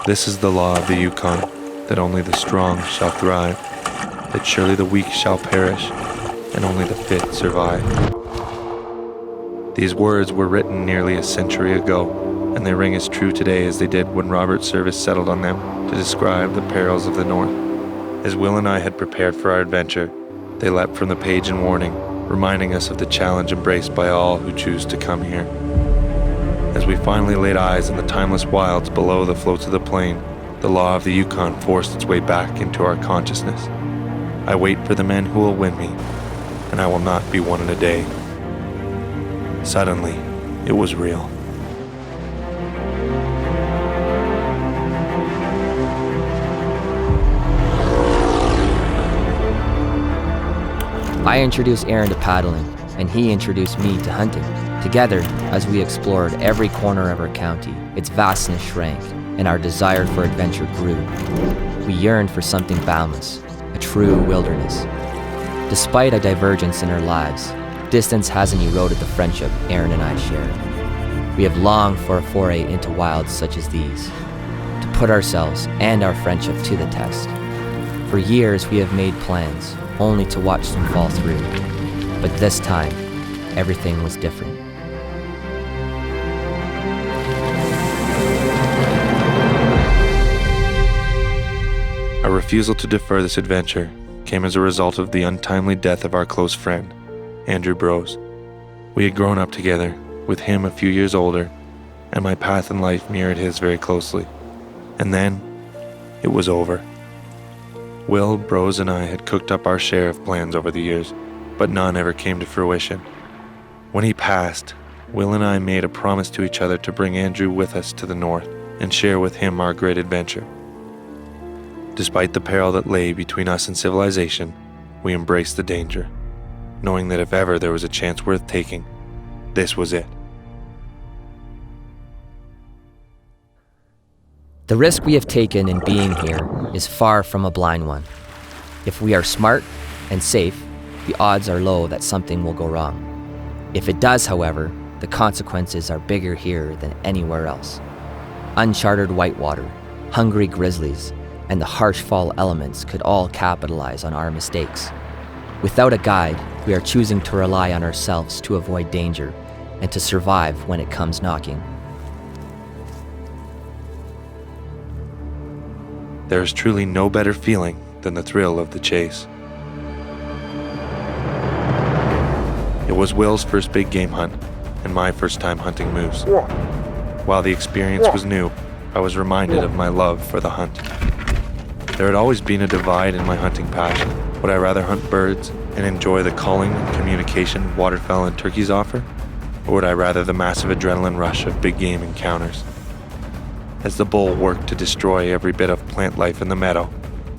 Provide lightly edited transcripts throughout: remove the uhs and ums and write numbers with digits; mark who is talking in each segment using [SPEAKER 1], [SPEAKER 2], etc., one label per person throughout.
[SPEAKER 1] This is the law of the Yukon, that only the strong shall thrive, that surely the weak shall perish, and only the fit survive. These words were written nearly a century ago, and they ring as true today as they did when Robert Service settled on them to describe the perils of the North. As Will and I had prepared for our adventure, they leapt from the page in warning, reminding us of the challenge embraced by all who choose to come here. As we finally laid eyes on the timeless wilds below the floats of the plain, the law of the Yukon forced its way back into our consciousness. I wait for the men who will win me, and I will not be one in a day. Suddenly, it was real.
[SPEAKER 2] I introduced Aaron to paddling, and he introduced me to hunting. Together, as we explored every corner of our county, its vastness shrank, and our desire for adventure grew. We yearned for something boundless, a true wilderness. Despite a divergence in our lives, distance hasn't eroded the friendship Aaron and I shared. We have longed for a foray into wilds such as these, to put ourselves and our friendship to the test. For years, we have made plans, only to watch them fall through. But this time, everything was different.
[SPEAKER 1] Our refusal to defer this adventure came as a result of the untimely death of our close friend, Andrew Brose. We had grown up together, with him a few years older, and my path in life mirrored his very closely. And then, it was over. Will, Brose, and I had cooked up our share of plans over the years, but none ever came to fruition. When he passed, Will and I made a promise to each other to bring Andrew with us to the north and share with him our great adventure. Despite the peril that lay between us and civilization, we embraced the danger, knowing that if ever there was a chance worth taking, this was it.
[SPEAKER 2] The risk we have taken in being here is far from a blind one. If we are smart and safe, the odds are low that something will go wrong. If it does, however, the consequences are bigger here than anywhere else. Uncharted whitewater, hungry grizzlies, and the harsh fall elements could all capitalize on our mistakes. Without a guide, we are choosing to rely on ourselves to avoid danger and to survive when it comes knocking.
[SPEAKER 1] There is truly no better feeling than the thrill of the chase. It was Will's first big game hunt and my first time hunting moose. While the experience was new, I was reminded of my love for the hunt. There had always been a divide in my hunting passion. Would I rather hunt birds and enjoy the calling and communication waterfowl and turkeys offer? Or would I rather the massive adrenaline rush of big game encounters? As the bull worked to destroy every bit of plant life in the meadow,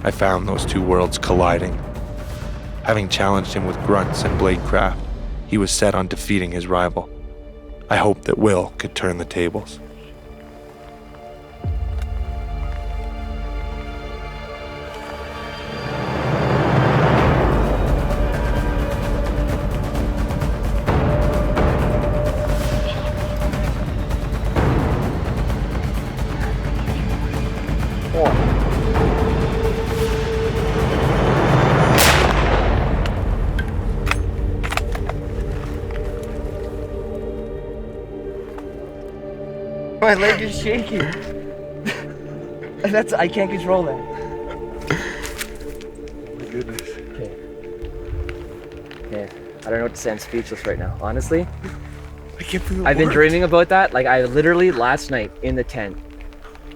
[SPEAKER 1] I found those two worlds colliding. Having challenged him with grunts and bladecraft, he was set on defeating his rival. I hoped that Will could turn the tables.
[SPEAKER 3] My leg is shaking. I can't control that.
[SPEAKER 1] Oh my goodness.
[SPEAKER 3] Okay. I don't know what to say. I'm speechless right now. Honestly,
[SPEAKER 1] I can't believe it
[SPEAKER 3] I've been
[SPEAKER 1] worked.
[SPEAKER 3] dreaming about that. Like, I literally last night in the tent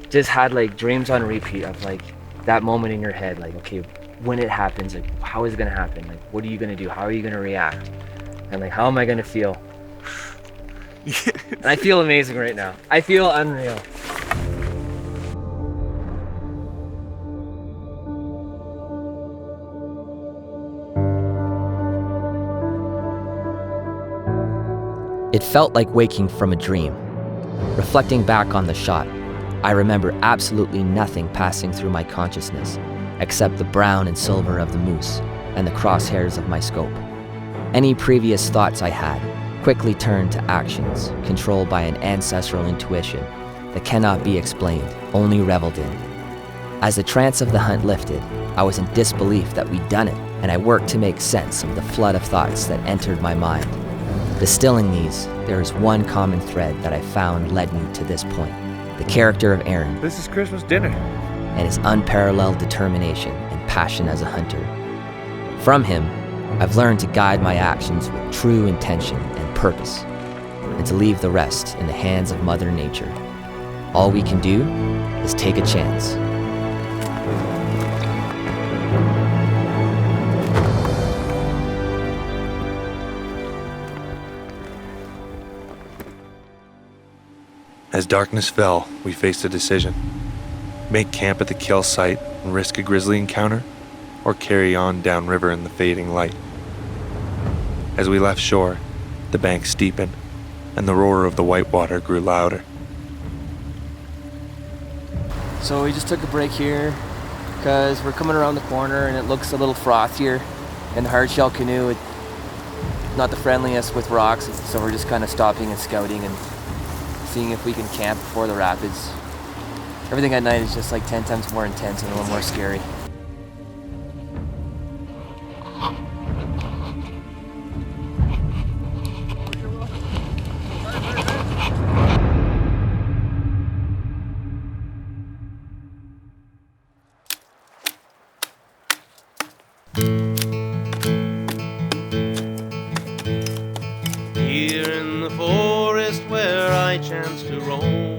[SPEAKER 3] just had like dreams on repeat of like that moment in your head. Like, okay, when it happens, like, how is it gonna happen? Like, what are you gonna do? How are you gonna react? And like, how am I gonna feel? And I feel amazing right now. I feel unreal.
[SPEAKER 2] It felt like waking from a dream. Reflecting back on the shot, I remember absolutely nothing passing through my consciousness except the brown and silver of the moose and the crosshairs of my scope. Any previous thoughts I had quickly turned to actions controlled by an ancestral intuition that cannot be explained, only reveled in. As the trance of the hunt lifted, I was in disbelief that we'd done it, and I worked to make sense of the flood of thoughts that entered my mind. Distilling these, there is one common thread that I found led me to this point: the character of Aaron.
[SPEAKER 1] This is Christmas dinner.
[SPEAKER 2] And his unparalleled determination and passion as a hunter. From him, I've learned to guide my actions with true intention and purpose, and to leave the rest in the hands of Mother Nature. All we can do is take a chance.
[SPEAKER 1] As darkness fell, we faced a decision. Make camp at the kill site and risk a grizzly encounter, or carry on downriver in the fading light. As we left shore, the bank steepened, and the roar of the whitewater grew louder.
[SPEAKER 3] So we just took a break here because we're coming around the corner and it looks a little frothier, and the hardshell canoe, not the friendliest with rocks, so we're just kind of stopping and scouting and seeing if we can camp before the rapids. Everything at night is just like 10 times more intense and a little more scary.
[SPEAKER 4] Here in the forest where I chance to roam,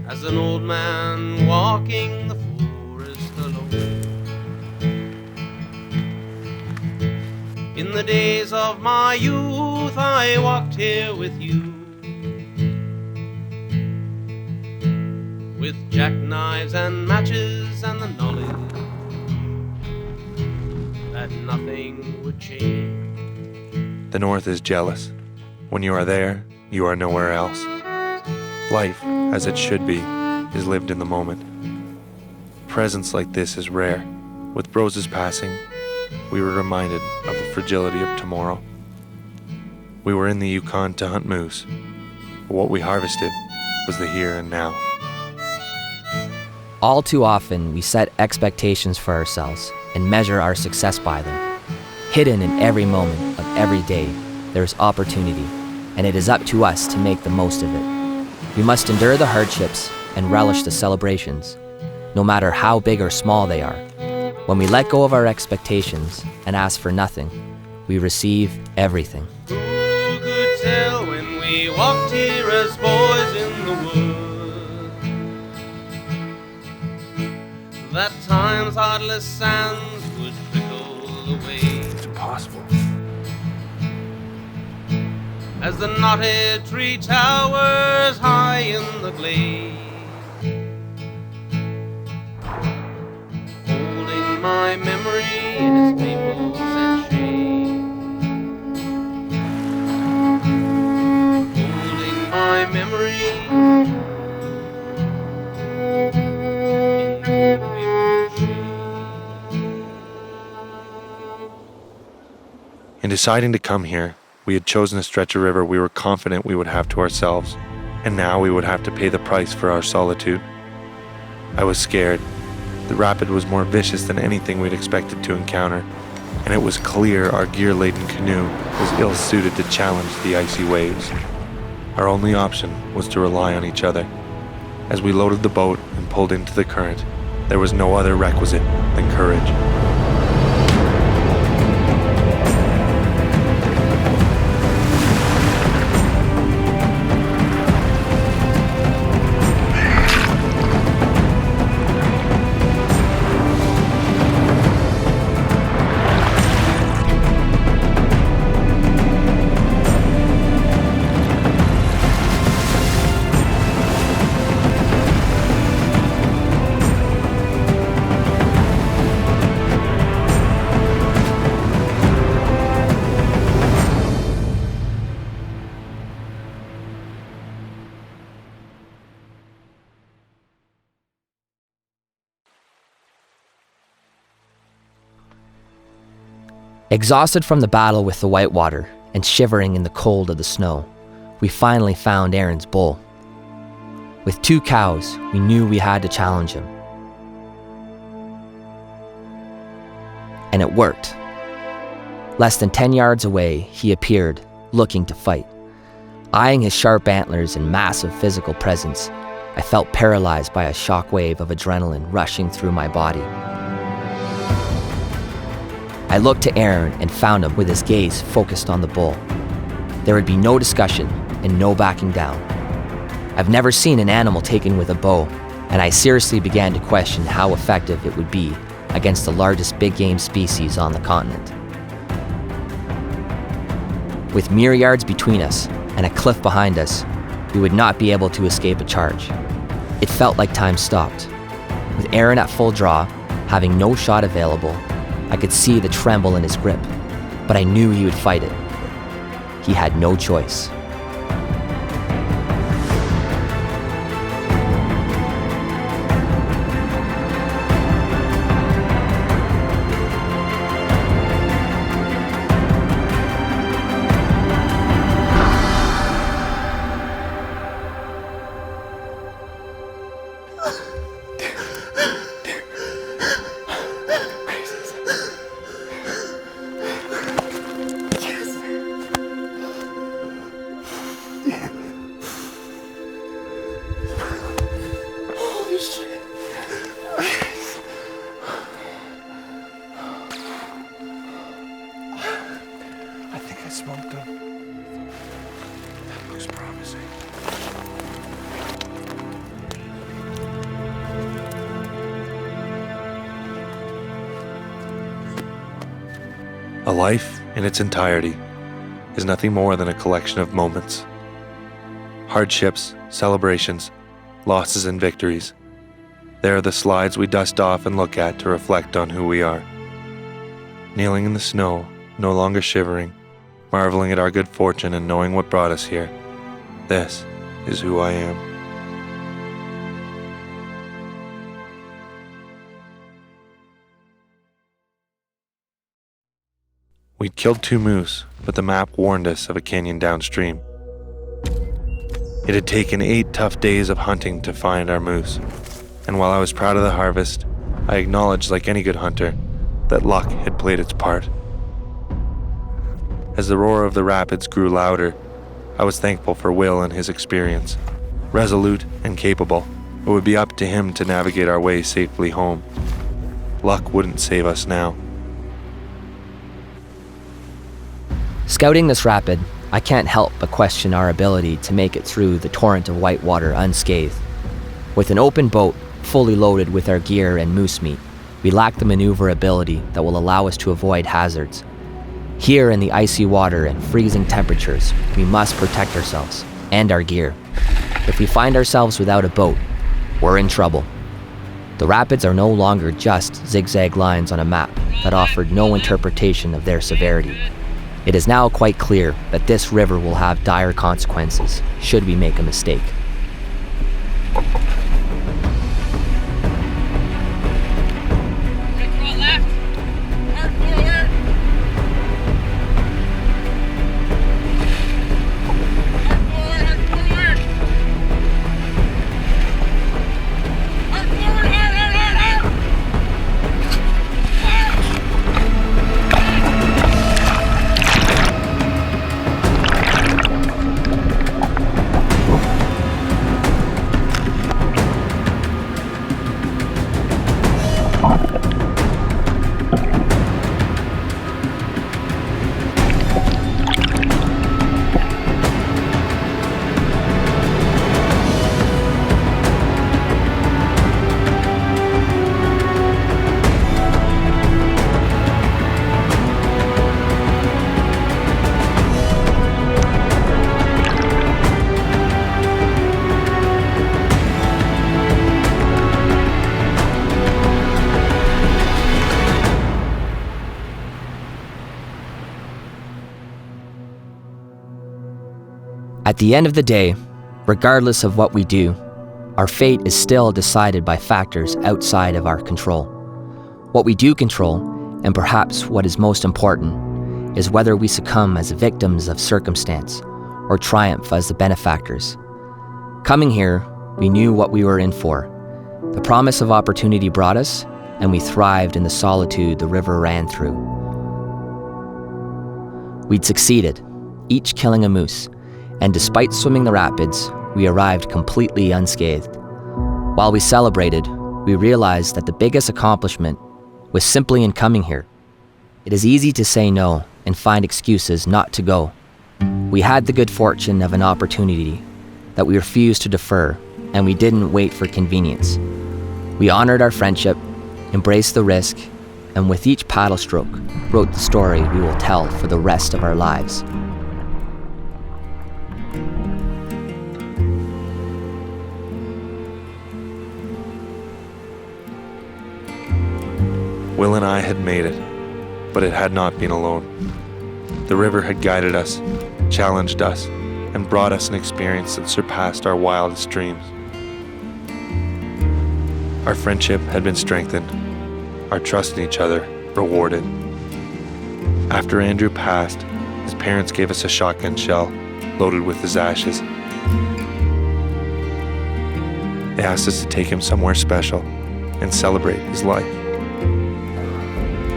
[SPEAKER 4] as an old man walking the forest alone. In the days of my youth I walked here with you, with jackknives and matches and the knowledge that nothing would change.
[SPEAKER 1] The North is jealous. When you are there, you are nowhere else. Life, as it should be, is lived in the moment. Presence like this is rare. With Brose's passing, we were reminded of the fragility of tomorrow. We were in the Yukon to hunt moose, but what we harvested was the here and now.
[SPEAKER 2] All too often, we set expectations for ourselves and measure our success by them. Hidden in every moment of every day, there is opportunity, and it is up to us to make the most of it. We must endure the hardships and relish the celebrations, no matter how big or small they are. When we let go of our expectations and ask for nothing, we receive everything.
[SPEAKER 4] Who could tell when we walked here as boys in the wood that time's heartless sands would trickle away?
[SPEAKER 1] It's impossible.
[SPEAKER 4] As the knotted tree towers high in the glade, holding my memory in its maples and shade, holding my memory in the maple shade.
[SPEAKER 1] In deciding to come here, we had chosen a stretch of river we were confident we would have to ourselves, and now we would have to pay the price for our solitude. I was scared. The rapid was more vicious than anything we'd expected to encounter, and it was clear our gear-laden canoe was ill-suited to challenge the icy waves. Our only option was to rely on each other. As we loaded the boat and pulled into the current, there was no other requisite than courage.
[SPEAKER 2] Exhausted from the battle with the whitewater and shivering in the cold of the snow, we finally found Aaron's bull. With 2 cows, we knew we had to challenge him. And it worked. Less than 10 yards away, he appeared, looking to fight. Eyeing his sharp antlers and massive physical presence, I felt paralyzed by a shockwave of adrenaline rushing through my body. I looked to Aaron and found him with his gaze focused on the bull. There would be no discussion and no backing down. I've never seen an animal taken with a bow, and I seriously began to question how effective it would be against the largest big game species on the continent. With mere yards between us and a cliff behind us, we would not be able to escape a charge. It felt like time stopped. With Aaron at full draw, having no shot available, I could see the tremble in his grip, but I knew he would fight it. He had no choice.
[SPEAKER 1] Smoked them. That looks promising. A life in its entirety is nothing more than a collection of moments. Hardships, celebrations, losses and victories. They are the slides we dust off and look at to reflect on who we are. Kneeling in the snow, no longer shivering, marveling at our good fortune and knowing what brought us here. This is who I am. We'd killed 2 moose, but the map warned us of a canyon downstream. It had taken 8 tough days of hunting to find our moose, and while I was proud of the harvest, I acknowledged, like any good hunter, that luck had played its part. As the roar of the rapids grew louder, I was thankful for Will and his experience. Resolute and capable, it would be up to him to navigate our way safely home. Luck wouldn't save us now.
[SPEAKER 2] Scouting this rapid, I can't help but question our ability to make it through the torrent of whitewater unscathed. With an open boat, fully loaded with our gear and moose meat, we lack the maneuverability that will allow us to avoid hazards. Here in the icy water and freezing temperatures, we must protect ourselves and our gear. If we find ourselves without a boat, we're in trouble. The rapids are no longer just zigzag lines on a map that offered no interpretation of their severity. It is now quite clear that this river will have dire consequences should we make a mistake. At the end of the day, regardless of what we do, our fate is still decided by factors outside of our control. What we do control, and perhaps what is most important, is whether we succumb as victims of circumstance or triumph as the benefactors. Coming here, we knew what we were in for. The promise of opportunity brought us, and we thrived in the solitude the river ran through. We'd succeeded, each killing a moose, and despite swimming the rapids, we arrived completely unscathed. While we celebrated, we realized that the biggest accomplishment was simply in coming here. It is easy to say no and find excuses not to go. We had the good fortune of an opportunity that we refused to defer, and we didn't wait for convenience. We honored our friendship, embraced the risk, and with each paddle stroke, wrote the story we will tell for the rest of our lives.
[SPEAKER 1] Will and I had made it, but it had not been alone. The river had guided us, challenged us, and brought us an experience that surpassed our wildest dreams. Our friendship had been strengthened, our trust in each other rewarded. After Andrew passed, his parents gave us a shotgun shell loaded with his ashes. They asked us to take him somewhere special and celebrate his life.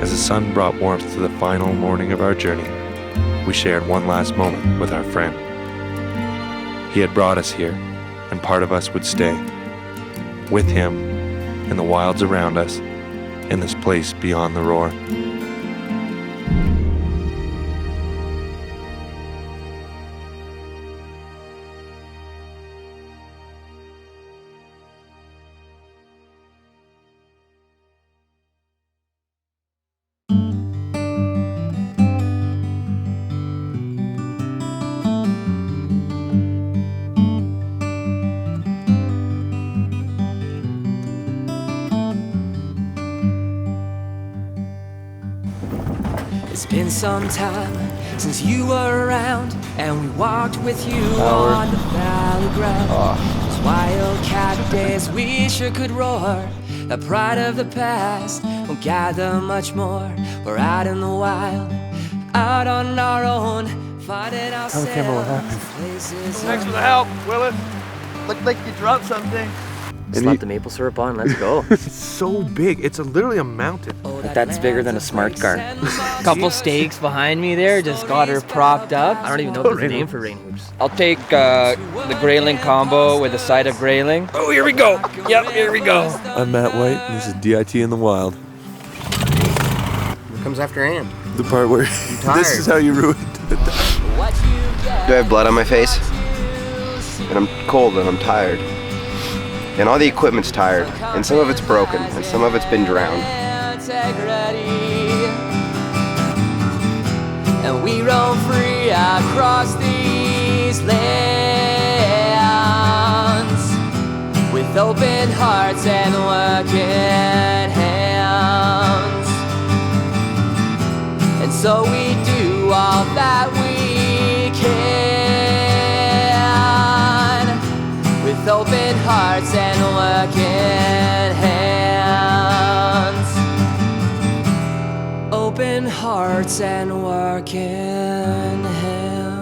[SPEAKER 1] As the sun brought warmth to the final morning of our journey, we shared one last moment with our friend. He had brought us here, and part of us would stay. With him, in the wilds around us, in this place beyond the roar.
[SPEAKER 2] It's been some time since you were around, and we walked with you on the valley ground. Those wildcat days we sure could roar. The pride of the past won't gather much more. We're out in the wild, out on our own, finding ourselves.
[SPEAKER 5] Thanks for the help, Willis. Looked like you dropped something.
[SPEAKER 3] Slap the maple syrup on, let's go.
[SPEAKER 5] It's so big. It's literally a mountain.
[SPEAKER 3] That's bigger than a smart car.
[SPEAKER 6] Couple stakes behind me there, just got her propped up.
[SPEAKER 3] I don't even know if there's a name for rain hoops.
[SPEAKER 6] I'll take the Grayling combo with a side of Grayling. Oh, here we go. Yep, here we go.
[SPEAKER 7] I'm Matt White, and this is DIT in the Wild.
[SPEAKER 3] What comes after Ann?
[SPEAKER 7] The part where this is how you ruined it.
[SPEAKER 8] Do I have blood on my face? And I'm cold and I'm tired. And all the equipment's tired, and some of it's broken, and some of it's been drowned.
[SPEAKER 2] And we roam free across these lands with open hearts and working hands. And so we do all that we can with open hearts and working hands. Open hearts and working hands.